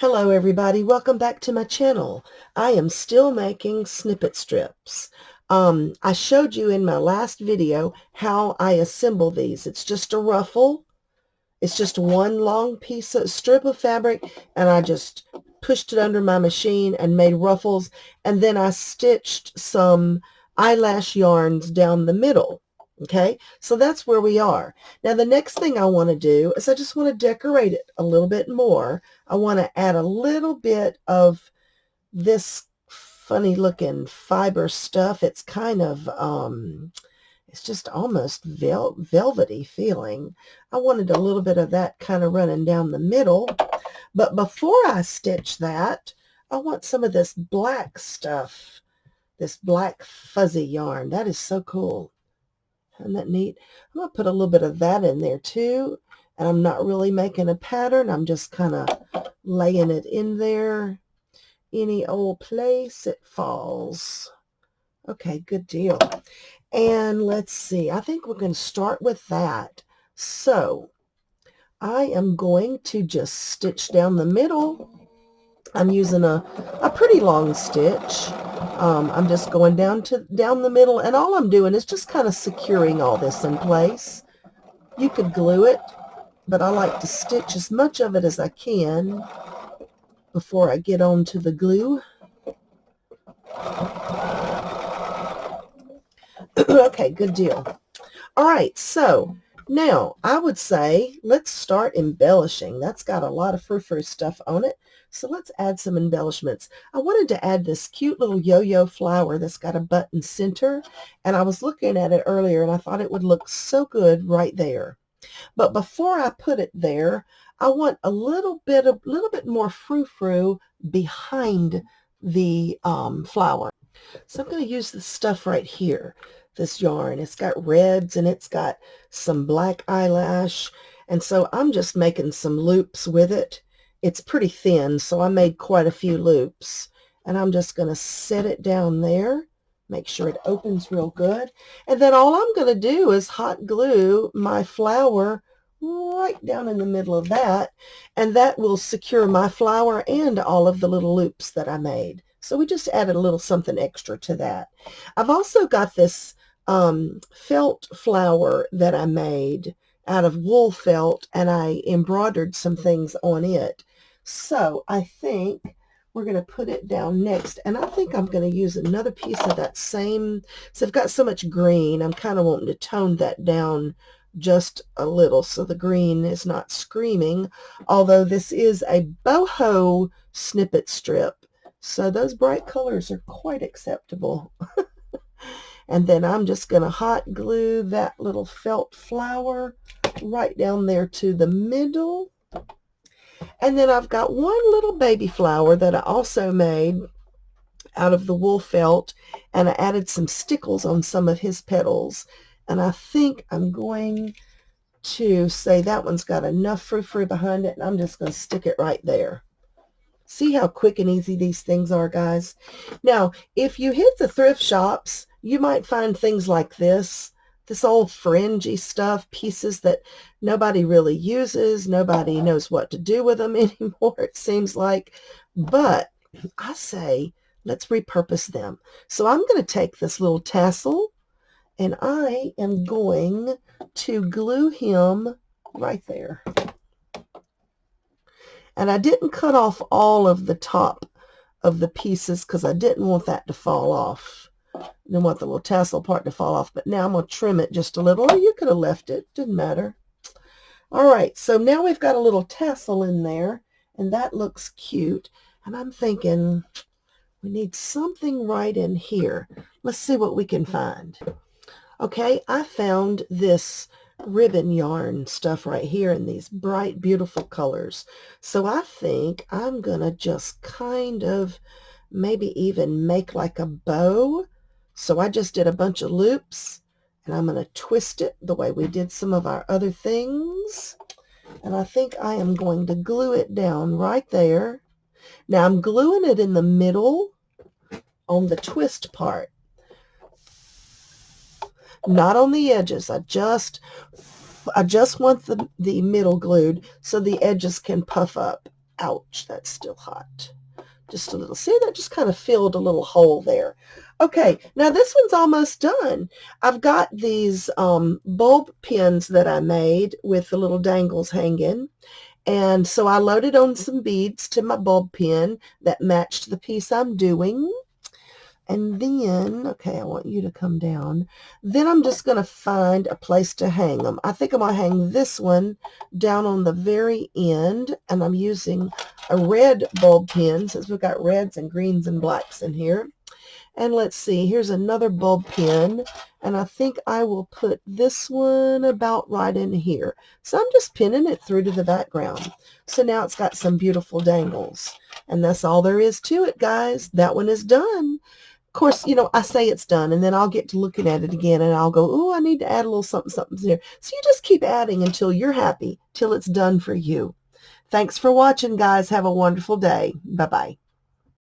Hello everybody, welcome back to my channel. I am still making snippet strips. I showed you in my last video how I assemble these. It's just a ruffle. It's just one long piece of strip of fabric, and I just pushed it under my machine and made ruffles, and then I stitched some eyelash yarns down the middle. Okay, so that's where we are. Now the next thing I want to do is I just want to decorate it a little bit more. I want to add a little bit of this funny looking fiber stuff. It's kind of it's just almost velvety feeling. I wanted a little bit of that kind of running down the middle. But before I stitch that, I want some of this black stuff, this black fuzzy yarn. That is so cool. Isn't that neat? I'm going to put a little bit of that in there too. And I'm not really making a pattern. I'm just kind of laying it in there. Any old place it falls. Okay, good deal. And let's see, I think we're going to start with that. So I am going to just stitch down the middle. I'm using a pretty long stitch. I'm just going down the middle, and all I'm doing is just kind of securing all this in place. You could glue it, but I like to stitch as much of it as I can before I get on to the glue. Okay, good deal. All right, so now I would say let's start embellishing. That's got a lot of frou-frou stuff on it, so let's add some embellishments. I wanted to add this cute little yo-yo flower that's got a button center, and I was looking at it earlier and I thought it would look so good right there. But before I put it there, I want a little bit more frou-frou behind the flower. So I'm going to use this stuff right here, this yarn. It's got reds and it's got some black eyelash. And so I'm just making some loops with it. It's pretty thin, so I made quite a few loops. And I'm just going to set it down there. Make sure it opens real good. And then all I'm going to do is hot glue my flower right down in the middle of that. And that will secure my flower and all of the little loops that I made. So we just added a little something extra to that. I've also got this felt flower that I made out of wool felt, and I embroidered some things on it. So I think we're going to put it down next, and I think I'm going to use another piece of that same. So I've got so much green, I'm kind of wanting to tone that down just a little so the green is not screaming, although this is a boho snippet strip. So those bright colors are quite acceptable. And then I'm just going to hot glue that little felt flower right down there to the middle. And then I've got one little baby flower that I also made out of the wool felt, and I added some stickles on some of his petals. And I think I'm going to say that one's got enough frou-frou behind it, and I'm just going to stick it right there. See how quick and easy these things are, guys? Now, if you hit the thrift shops, you might find things like this old fringy stuff, pieces that nobody really uses. Nobody knows what to do with them anymore, it seems like. But I say, let's repurpose them. So I'm going to take this little tassel, and I am going to glue him right there. And I didn't cut off all of the top of the pieces because I didn't want that to fall off. I didn't want the little tassel part to fall off. But now I'm going to trim it just a little. Or you could have left it. Didn't matter. All right. So now we've got a little tassel in there. And that looks cute. And I'm thinking we need something right in here. Let's see what we can find. Okay. I found this ribbon yarn stuff right here in these bright, beautiful colors. So I think I'm going to just kind of maybe even make like a bow. So I just did a bunch of loops, and I'm going to twist it the way we did some of our other things. And I think I am going to glue it down right there. Now I'm gluing it in the middle on the twist part. Not on the edges. I just want the middle glued so the edges can puff up. Ouch, that's still hot. Just a little. See, that just kind of filled a little hole there. Okay, now this one's almost done. I've got these bulb pins that I made with the little dangles hanging. And so I loaded on some beads to my bulb pin that matched the piece I'm doing. And then, okay, I want you to come down. Then I'm just going to find a place to hang them. I think I'm going to hang this one down on the very end. And I'm using a red bulb pin since we've got reds and greens and blacks in here. And let's see, here's another bulb pin. And I think I will put this one about right in here. So I'm just pinning it through to the background. So now it's got some beautiful dangles. And that's all there is to it, guys. That one is done. Of course, you know, I say it's done, and then I'll get to looking at it again, and I'll go, oh, I need to add a little something, something there. So you just keep adding until you're happy, till it's done for you. Thanks for watching, guys. Have a wonderful day. Bye-bye.